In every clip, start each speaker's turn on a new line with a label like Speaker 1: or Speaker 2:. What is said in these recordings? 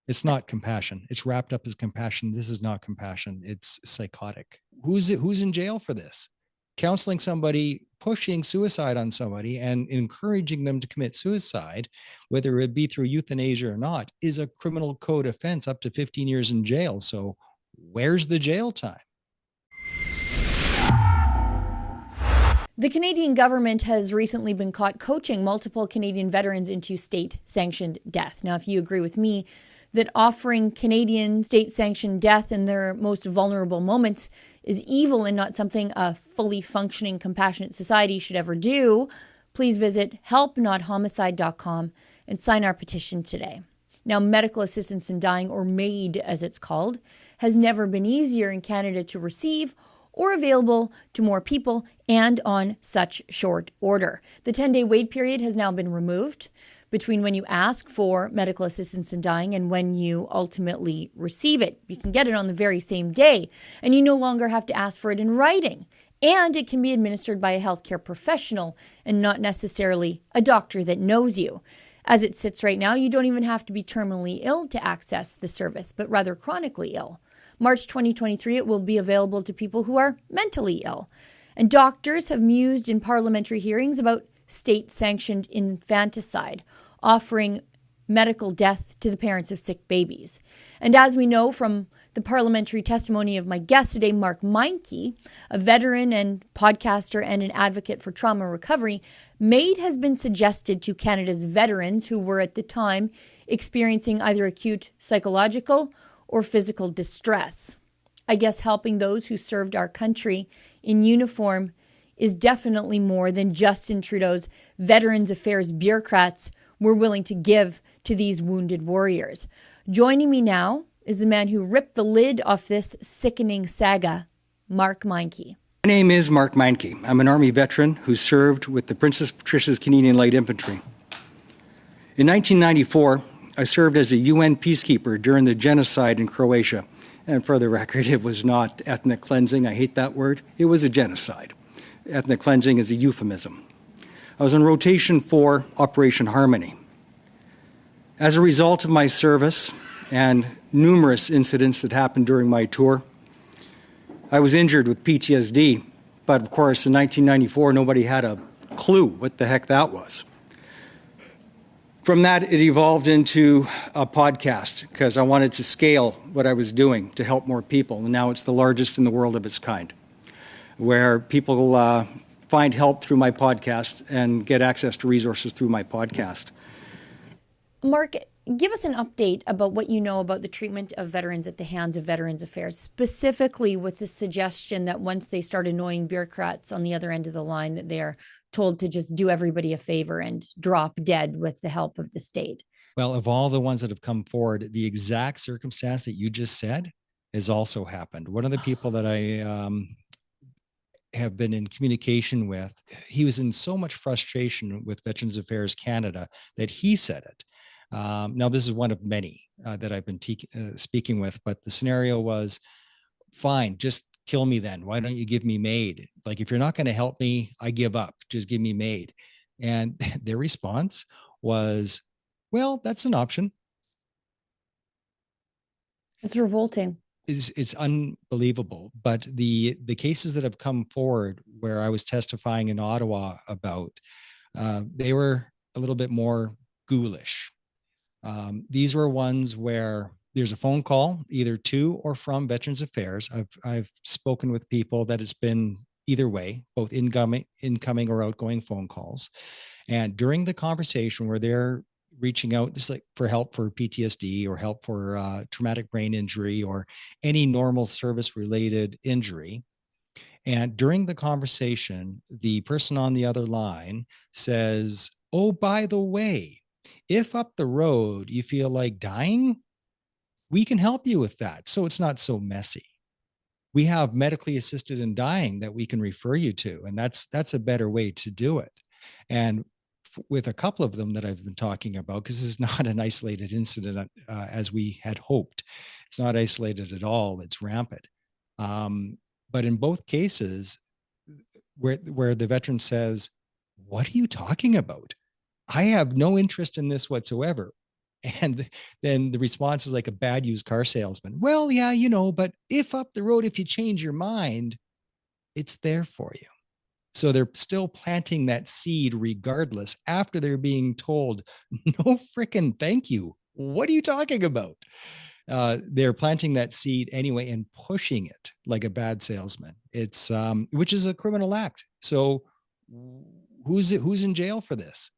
Speaker 1: It's not compassion. It's wrapped up as compassion. This is not compassion. It's psychotic. Who's in jail for this? Counseling somebody, pushing suicide on somebody, and encouraging them to commit suicide, whether it be through euthanasia or not, is a criminal code offense up to 15 years in jail. So where's the jail time?
Speaker 2: The Canadian government has recently been caught coaching multiple Canadian veterans into state-sanctioned death. Now, if you agree with me that offering Canadian state-sanctioned death in their most vulnerable moments is evil and not something a fully functioning, compassionate society should ever do, please visit helpnothomicide.com and sign our petition today. Now, medical assistance in dying, or MAID as it's called, has never been easier in Canada to receive or available to more people and on such short order. The 10-day wait period has now been removed between when you ask for medical assistance in dying and when you ultimately receive it. You can get it on the very same day, and you no longer have to ask for it in writing. And it can be administered by a healthcare professional and not necessarily a doctor that knows you. As it sits right now, you don't even have to be terminally ill to access the service, but rather chronically ill. March 2023, it will be available to people who are mentally ill. And doctors have mused in parliamentary hearings about state-sanctioned infanticide, offering medical death to the parents of sick babies. And as we know from the parliamentary testimony of my guest today, Mark Meinke, a veteran and podcaster and an advocate for trauma recovery, MAID has been suggested to Canada's veterans who were at the time experiencing either acute psychological or physical distress. I guess helping those who served our country in uniform is definitely more than Justin Trudeau's Veterans Affairs bureaucrats were willing to give to these wounded warriors. Joining me now is the man who ripped the lid off this sickening saga, Mark Meinke.
Speaker 3: My name is Mark Meinke. I'm an Army veteran who served with the Princess Patricia's Canadian Light Infantry. In 1994, I served as a UN peacekeeper during the genocide in Croatia. And for the record, it was not ethnic cleansing. I hate that word. It was a genocide. Ethnic cleansing is a euphemism. I was on rotation for Operation Harmony. As a result of my service and numerous incidents that happened during my tour, I was injured with PTSD. But of course, in 1994, nobody had a clue what the heck that was. From that, it evolved into a podcast because I wanted to scale what I was doing to help more people. And now it's the largest in the world of its kind, where people find help through my podcast and get access to resources through my podcast.
Speaker 2: Mark, give us an update about what you know about the treatment of veterans at the hands of Veterans Affairs, specifically with the suggestion that once they start annoying bureaucrats on the other end of the line, that they are told to just do everybody a favor and drop dead with the help of the state.
Speaker 1: Well, of all the ones that have come forward, the exact circumstance that you just said has also happened. One of the people that I have been in communication with, he was in so much frustration with Veterans Affairs Canada that he said it. Now, this is one of many that I've been speaking with, but the scenario was, fine, just kill me then. Why don't you give me MAID? Like, if you're not going to help me, I give up. Just give me MAID. And their response was, well, that's an option.
Speaker 2: It's revolting.
Speaker 1: It's unbelievable. But the cases that have come forward where I was testifying in Ottawa about, they were a little bit more ghoulish. These were ones where there's a phone call either to or from Veterans Affairs. I've spoken with people that it's been either way, both incoming or outgoing phone calls. And during the conversation where they're reaching out just like for help for PTSD or help for traumatic brain injury or any normal service related injury. And during the conversation, the person on the other line says, oh, by the way, if up the road you feel like dying, we can help you with that. So it's not so messy. We have medically assisted in dying that we can refer you to. And that's a better way to do it. And with a couple of them that I've been talking about, because this is not an isolated incident as we had hoped. It's not isolated at all. It's rampant. But in both cases, where the veteran says, what are you talking about? I have no interest in this whatsoever. And then the response is like a bad used car salesman. Well, yeah, but if up the road, if you change your mind, it's there for you. So they're still planting that seed regardless after they're being told, no freaking thank you. What are you talking about? They're planting that seed anyway and pushing it like a bad salesman. It's which is a criminal act. So who's in jail for this?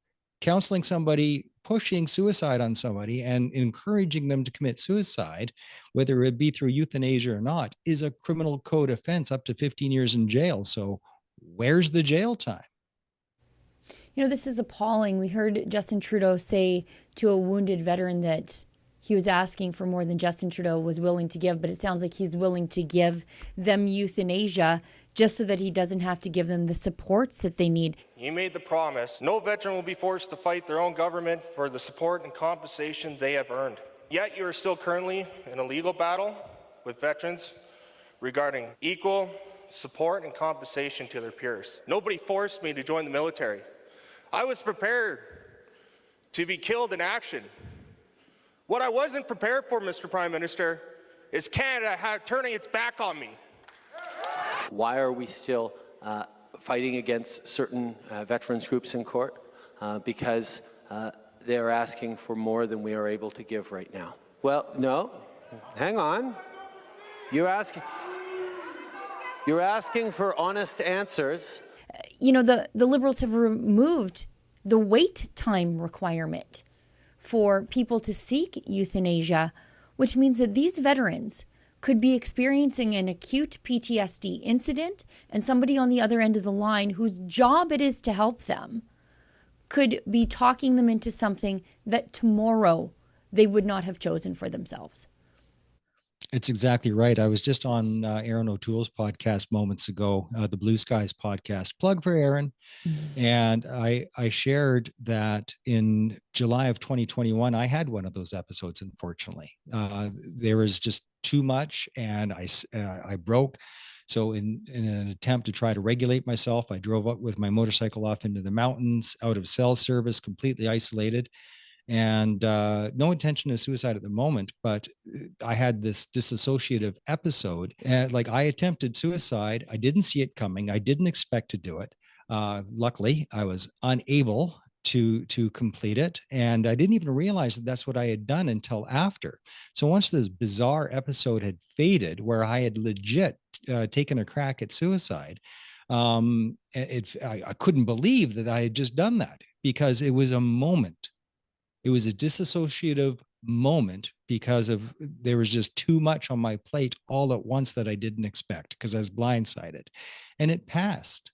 Speaker 1: Counseling somebody, pushing suicide on somebody and encouraging them to commit suicide, whether it be through euthanasia or not, is a criminal code offense up to 15 years in jail. So where's the jail time?
Speaker 2: This is appalling. We heard Justin Trudeau say to a wounded veteran that he was asking for more than Justin Trudeau was willing to give, but it sounds like he's willing to give them euthanasia just so that he doesn't have to give them the supports that they need.
Speaker 4: You made the promise, no veteran will be forced to fight their own government for the support and compensation they have earned. Yet you are still currently in a legal battle with veterans regarding equal support and compensation to their peers. Nobody forced me to join the military. I was prepared to be killed in action. What I wasn't prepared for, Mr. Prime Minister, is Canada turning its back on me.
Speaker 5: Why are we still fighting against certain veterans groups in court? Because they're asking for more than we are able to give right now. Well, no, hang on. You're asking for honest answers.
Speaker 2: The Liberals have removed the wait time requirement for people to seek euthanasia, which means that these veterans could be experiencing an acute PTSD incident, and somebody on the other end of the line whose job it is to help them could be talking them into something that tomorrow they would not have chosen for themselves.
Speaker 1: It's exactly right. I was just on Aaron O'Toole's podcast moments ago, the Blue Skies podcast. Plug for Aaron. And I shared that in July of 2021, I had one of those episodes, unfortunately. There was just too much, and I broke. So in an attempt to try to regulate myself, I drove up with my motorcycle off into the mountains, out of cell service, completely isolated. And no intention of suicide at the moment, but I had this dissociative episode. And like, I attempted suicide. I didn't see it coming. I didn't expect to do it. Luckily, I was unable to complete it, and I didn't even realize that that's what I had done until after. So once this bizarre episode had faded, where I had legit taken a crack at suicide, I couldn't believe that I had just done that, because it was a moment. It was a dissociative moment because there was just too much on my plate all at once that I didn't expect, because I was blindsided, and it passed.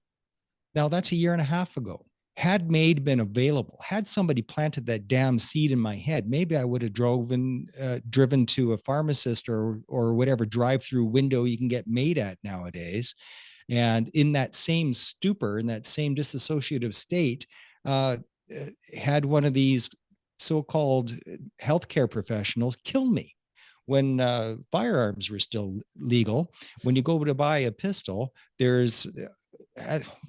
Speaker 1: Now that's a year and a half ago. Had MAID been available, had somebody planted that damn seed in my head, maybe I would have driven to a pharmacist or whatever drive-through window you can get MAID at nowadays. And in that same stupor, in that same dissociative state, had one of these so-called healthcare professionals kill me. When firearms were still legal, when you go to buy a pistol,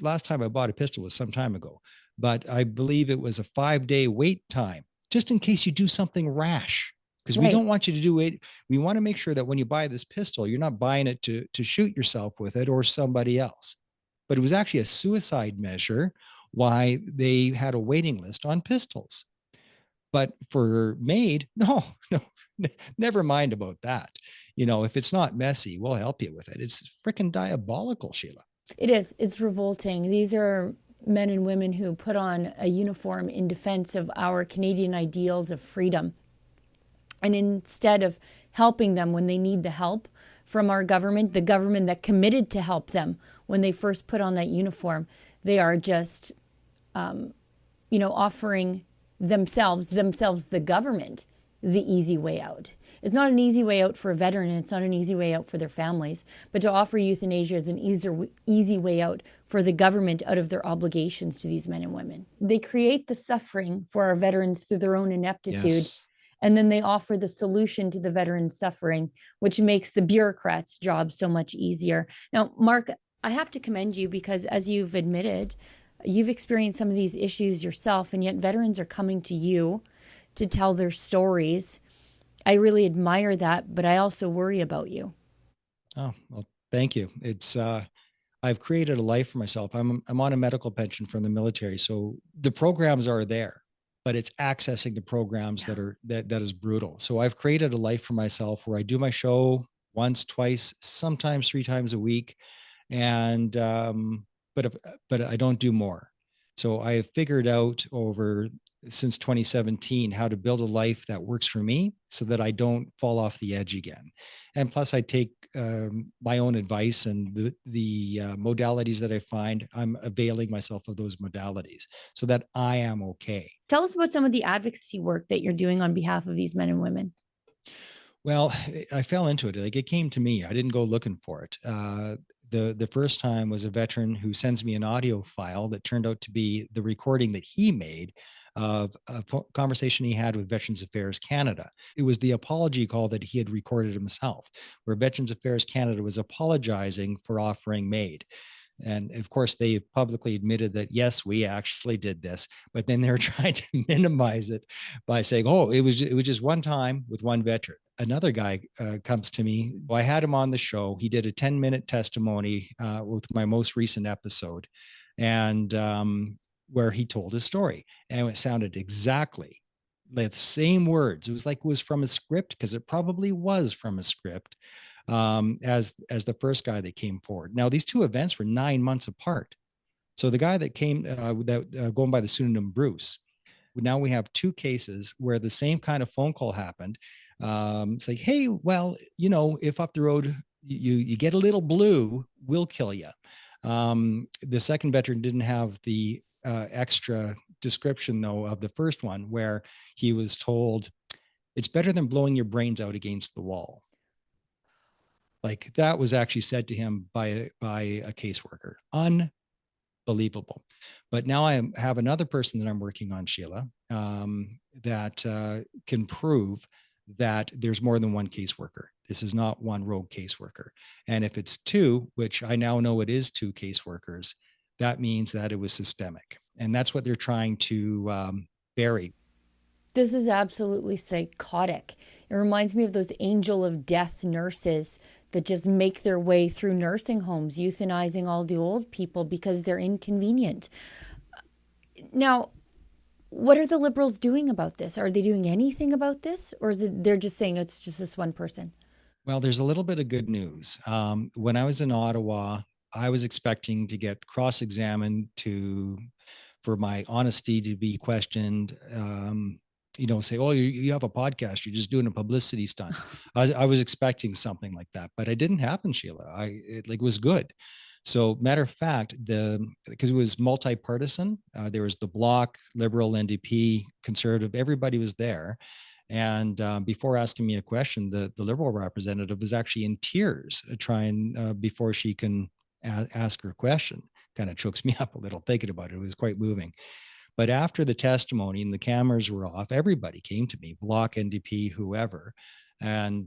Speaker 1: last time I bought a pistol was some time ago, but I believe it was a 5-day wait time, just in case you do something rash, because we don't want you to do it. We want to make sure that when you buy this pistol, you're not buying it to shoot yourself with it or somebody else. But it was actually a suicide measure why they had a waiting list on pistols. But for MAID, no, never mind about that. If it's not messy, we'll help you with it. It's freaking diabolical, Sheila.
Speaker 2: It is. It's revolting. These are men and women who put on a uniform in defense of our Canadian ideals of freedom. And instead of helping them when they need the help from our government, the government that committed to help them when they first put on that uniform, they are just, offering themselves, the government, the easy way out. It's not an easy way out for a veteran, and it's not an easy way out for their families. But to offer euthanasia is an easy way out for the government out of their obligations to these men and women. They create the suffering for our veterans through their own ineptitude, yes. And then they offer the solution to the veterans' suffering, which makes the bureaucrats' job so much easier. Now, Mark, I have to commend you because, as you've admitted, you've experienced some of these issues yourself, and yet veterans are coming to you to tell their stories. I really admire that, but I also worry about you.
Speaker 1: Oh, well, thank you. It's I've created a life for myself. I'm on a medical pension from the military, so the programs are there, but it's accessing the programs that is brutal. So I've created a life for myself where I do my show once, twice, sometimes 3 times a week, and but if, but I don't do more. So I have figured out over since 2017 how to build a life that works for me so that I don't fall off the edge again. And plus, I take my own advice and the modalities that I find. I'm availing myself of those modalities so that I am okay.
Speaker 2: Tell us about some of the advocacy work that you're doing on behalf of these men and women.
Speaker 1: Well, I fell into it. Like it came to me. I didn't go looking for it. The first time was a veteran who sends me an audio file that turned out to be the recording that he made of a conversation he had with Veterans Affairs Canada. It was the apology call that he had recorded himself, where Veterans Affairs Canada was apologizing for offering MAID. And of course, they publicly admitted that, yes, we actually did this, but then they're trying to minimize it by saying, oh, it was just one time with one veteran. Another guy comes to me. Well, I had him on the show. He did a 10-minute testimony with my most recent episode, and where he told his story. And it sounded exactly the same words. It was like it was from a script, because it probably was from a script, as the first guy that came forward. Now, these two events were 9 months apart. So the guy that came going by the pseudonym Bruce, now we have two cases where the same kind of phone call happened. It's like, hey, well, if up the road you get a little blue, we'll kill you. The second veteran didn't have the extra description, though, of the first one, where he was told, it's better than blowing your brains out against the wall. Like that was actually said to him by a caseworker. Unbelievable. But now I have another person that I'm working on, Sheila, that can prove that there's more than one caseworker. This is not one rogue caseworker. And if it's two, which I now know it is two caseworkers, that means that it was systemic. And that's what they're trying to bury.
Speaker 2: This is absolutely psychotic. It reminds me of those angel of death nurses that just make their way through nursing homes, euthanizing all the old people because they're inconvenient. Now, what are the Liberals doing about this? Are they doing anything about this? Or is it they're just saying it's just this one person?
Speaker 1: Well, there's a little bit of good news. When I was in Ottawa, I was expecting to get cross-examined for my honesty to be questioned. Say, oh, you have a podcast, you're just doing a publicity stunt. I was expecting something like that, but it didn't happen, Sheila. It was good. So matter of fact, because it was multi-partisan, there was the Bloc, Liberal, NDP, Conservative, everybody was there. And before asking me a question, the Liberal representative was actually in tears trying before she can ask her question. Kind of chokes me up a little thinking about it. It was quite moving. But after the testimony and the cameras were off, everybody came to me, Bloc, NDP, whoever, and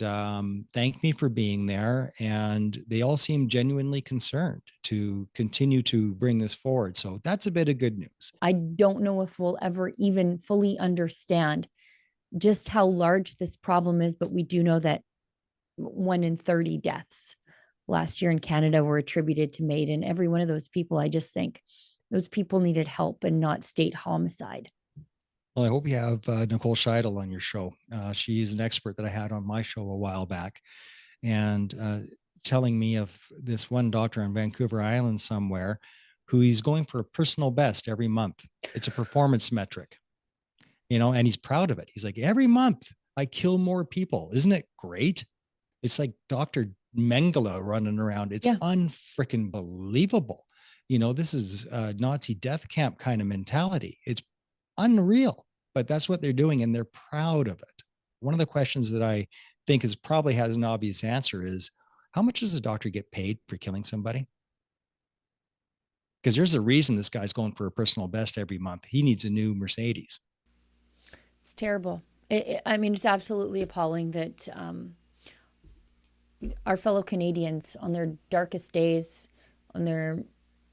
Speaker 1: thanked me for being there. And they all seemed genuinely concerned to continue to bring this forward. So that's a bit of good news.
Speaker 2: I don't know if we'll ever even fully understand just how large this problem is, but we do know that 1 in 30 deaths last year in Canada were attributed to MAID. And every one of those people, I just think those people needed help and not state homicide.
Speaker 1: Well, I hope you have Nicole Scheidel on your show. She's an expert that I had on my show a while back, and telling me of this one doctor on Vancouver Island somewhere who he's going for a personal best every month. It's a performance metric, and he's proud of it. He's like, every month I kill more people. Isn't it great? It's like Dr. Mengele running around. It's unfreaking believable. This is a Nazi death camp kind of mentality. It's unreal, but that's what they're doing, and they're proud of it. One of the questions that I think probably has an obvious answer is, how much does a doctor get paid for killing somebody? Because there's a reason this guy's going for a personal best every month. He needs a new Mercedes.
Speaker 2: It's terrible. It's absolutely appalling that our fellow Canadians, on their darkest days, on their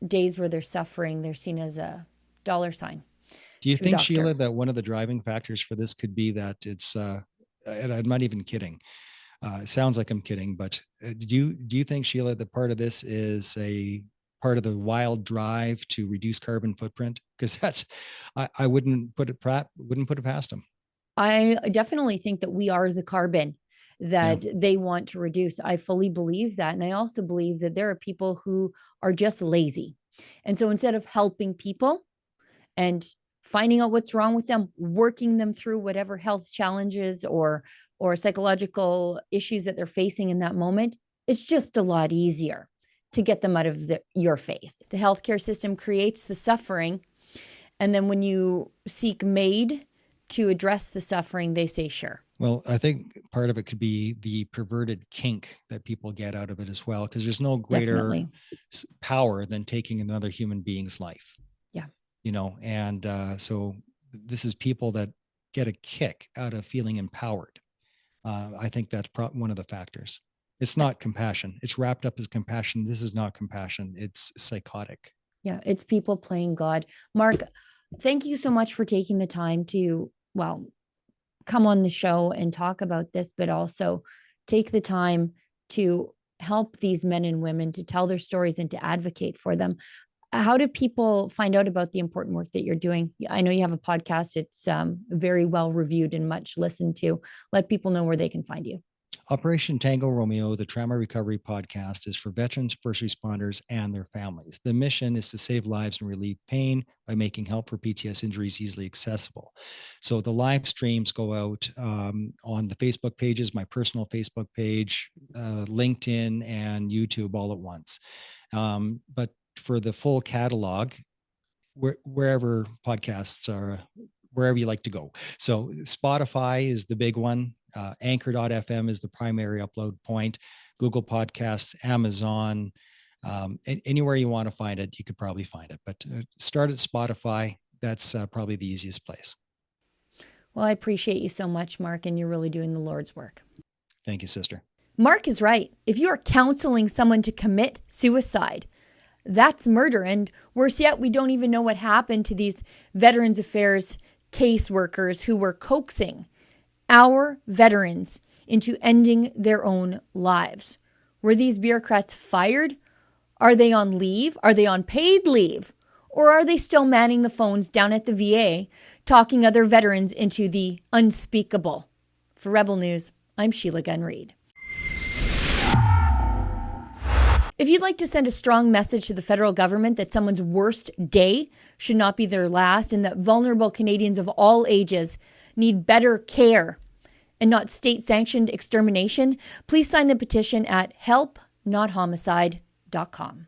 Speaker 2: days where they're suffering, they're seen as a dollar sign.
Speaker 1: Do you
Speaker 2: to a
Speaker 1: think,
Speaker 2: doctor.
Speaker 1: Sheila, that one of the driving factors for this could be that it's, and I'm not even kidding. It sounds like I'm kidding, but do you think, Sheila, that part of this is a part of the wild drive to reduce carbon footprint? Because I wouldn't put it past them.
Speaker 2: I definitely think that we are the carbon that they want to reduce. I fully believe that. And I also believe that there are people who are just lazy. And so instead of helping people and finding out what's wrong with them, working them through whatever health challenges or psychological issues that they're facing in that moment, it's just a lot easier to get them out of your face. The healthcare system creates the suffering. And then when you seek MAID to address the suffering, they say, sure.
Speaker 1: Well, I think part of it could be the perverted kink that people get out of it as well, because there's no greater
Speaker 2: Definitely.
Speaker 1: power than taking another human being's life.
Speaker 2: Yeah.
Speaker 1: And so this is people that get a kick out of feeling empowered. I think that's one of the factors. It's not compassion. It's wrapped up as compassion. This is not compassion. It's psychotic.
Speaker 2: Yeah, it's people playing God. Mark, thank you so much for taking the time to, come on the show and talk about this, but also take the time to help these men and women to tell their stories and to advocate for them. How do people find out about the important work that you're doing? I know you have a podcast. It's very well reviewed and much listened to. Let people know where they can find you.
Speaker 1: Operation Tango Romeo, the Trauma Recovery Podcast, is for veterans, first responders, and their families. The mission is to save lives and relieve pain by making help for PTS injuries easily accessible. So the live streams go out on the Facebook pages, my personal Facebook page, LinkedIn, and YouTube all at once. But for the full catalog, wherever podcasts are, wherever you like to go. So Spotify is the big one. Anchor.fm is the primary upload point. Google Podcasts, Amazon, anywhere you want to find it, you could probably find it. But start at Spotify. That's probably the easiest place.
Speaker 2: Well, I appreciate you so much, Mark, and you're really doing the Lord's work.
Speaker 1: Thank you, sister.
Speaker 2: Mark is right. If you are counseling someone to commit suicide, that's murder. And worse yet, we don't even know what happened to these Veterans Affairs caseworkers who were coaxing our veterans into ending their own lives. Were these bureaucrats fired? Are they on leave? Are they on paid leave? Or are they still manning the phones down at the VA, talking other veterans into the unspeakable? For Rebel News, I'm Sheila Gunn Reid. If you'd like to send a strong message to the federal government that someone's worst day should not be their last and that vulnerable Canadians of all ages need better care and not state-sanctioned extermination, please sign the petition at helpnothomicide.com.